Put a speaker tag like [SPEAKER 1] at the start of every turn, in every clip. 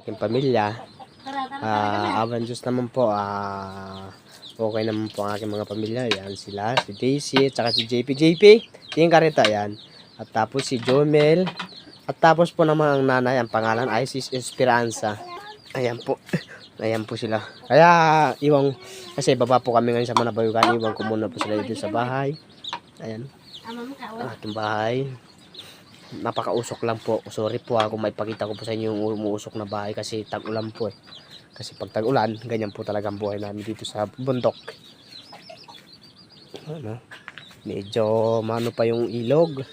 [SPEAKER 1] aking pamilya. Awan Diyos naman po, okay naman po ang aking mga pamilya. Yan sila, si Daisy, at saka si JP. JP, yung kareta yan. At tapos si Jomel. At tapos po naman ang nanay, ang pangalan ay si Esperanza. Ayan po. Ayan po sila. Kaya, kasi baba po kami ngayon sa Manabayugan. Iwan ko muna po sila dito sa bahay. Ayan. Ating bahay. Napakausok lang po. Sorry po kung may pakita ko po sa inyo yung umuusok na bahay kasi tag-ulan po eh. Kasi pag tag-ulan, ganyan po talaga ang buhay namin dito sa bundok. Ano? Medyo mano pa yung ilog.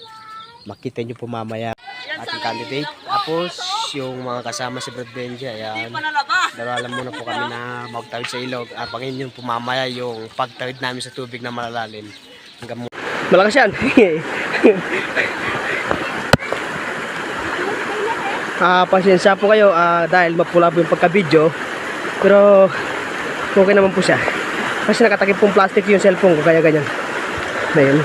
[SPEAKER 1] Makita nyo po mamaya ating candidate. Tapos yung mga kasama si Brad Benji. Ayan. Daralan muna po kami na magtawid sa ilog. Abangin yung pumamaya yung pagtawid namin sa tubig na malalalim. Hanggang malakas yan. Pasensya po kayo dahil mapula po yung pagka-video. Pero okay naman po siya. Kasi nakatakip pong plastic yung cellphone ko kaya ganyan. Ayun.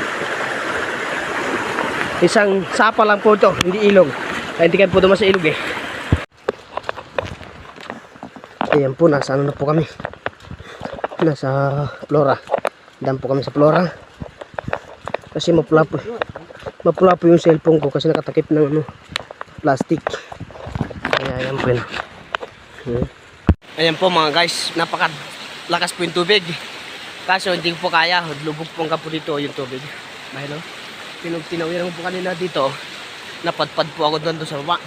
[SPEAKER 1] Isang sapa lang po ito, hindi ilog. Ay, hindi kayo po dumas sa ilog eh. Ayan po, nasa ano na po kami. Nasa Flora. Dan po kami sa Flora. Kasi mapula po yung cellphone ko kasi nakatakip ng ano, plastic. Kaya ayan po yun. Ayan po mga guys, napakalakas po yung tubig. Kaso hindi ko po kaya, lubog po ang kapo dito yung tubig. Mahilo. Tinawiran po kanina dito. Napadpad po ako doon sa baba.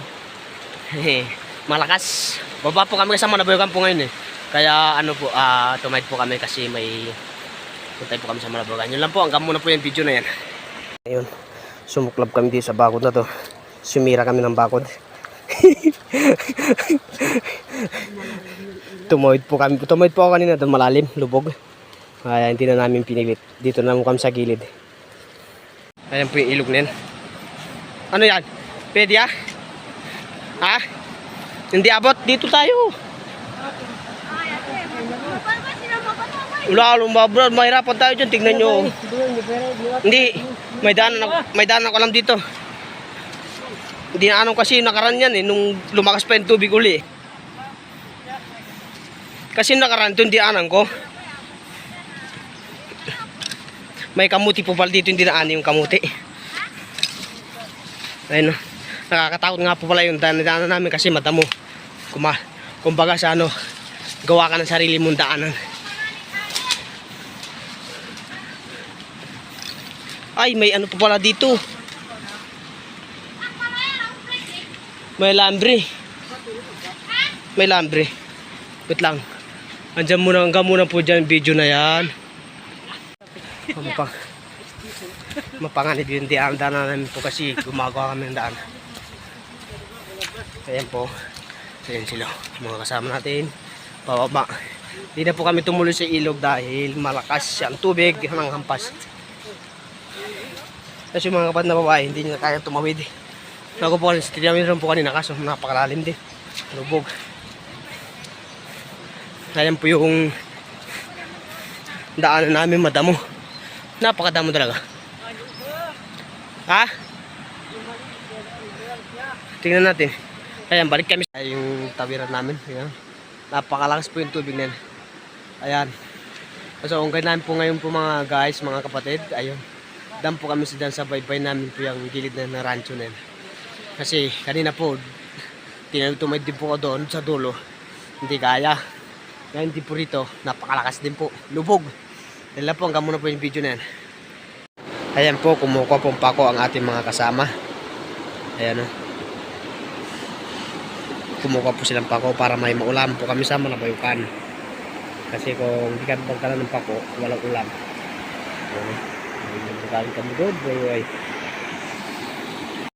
[SPEAKER 1] Malakas. Baba po kami sa Manabayugan po ngayon eh. Kaya ano po, tumaid po kami kasi may puntay po kami sa Manabayugan. Yun lang po, hanggang muna po yung video na yan. Ayun, sumuklab kami dito sa bakod na to. Sumira kami ng bakod. Tumaid po ako kanina doon malalim, lubog. Kaya hindi na namin pinilit. Dito na kami sa gilid. Ayan po yung ilog na yan. Ano yan? Pwede ah? Ha? Hindi abot. Dito tayo. Wala, lumabra. Mahirapan tayo dyan. Tignan nyo. Hindi. May daan ako alam dito. Hindi na anong kasi nakaraan yan eh. Nung lumakas pa yung tubig uli eh. Kasi nakaraan ito hindi anang ko. May kamuti po pala dito, hindi na ani yung kamuti. Ayun, nakakatakot nga po pala yung daanan namin kasi madamo. Kumbaga sa ano, gawa ka ng sarili mong daanan. Ay, may ano po pala dito. May lambre. May lambre. Wait lang. Hanggang muna po dyan video na yan. Mapanganib yung daanan namin po kasi gumagawa kami ng daan. Ayan po. Ayan sila, mga kasama natin. Pababa. Hindi na po kami tumuloy sa ilog dahil malakas ang tubig ng hampas. Kasi yung mga kapatid na babae, hindi nila kaya tumawid. Ako po kanina, tinawid po kanina kaso napakalalim din. Lubog. Ayan po yung daanan namin, madamo. Napakadamo talaga. Ha? Tingnan natin. Ayan, balik kami. Ayan yung tawiran namin. Ayan. Napakalakas po yung tubig na yan. Ayan. So, ungkay namin po ngayon po mga guys, mga kapatid. Ayun. Dam po kami sa baybay namin po yung gilid na rancho na yan. Kasi kanina po, tinutumid din po ko doon sa dulo. Hindi kaya. Ngayon din po rito, napakalakas din po. Lubog. Dahil po, hanggang muna po yung video na yan. Ayan po, kumukuha pong pako ang ating mga kasama. Ayan o. Kumukuha po silang pako para may maulam po kami sa Manabayugan. Kasi kung hindi kami pagkala ng pako, walang ulam. Ayan. Galing kami doon.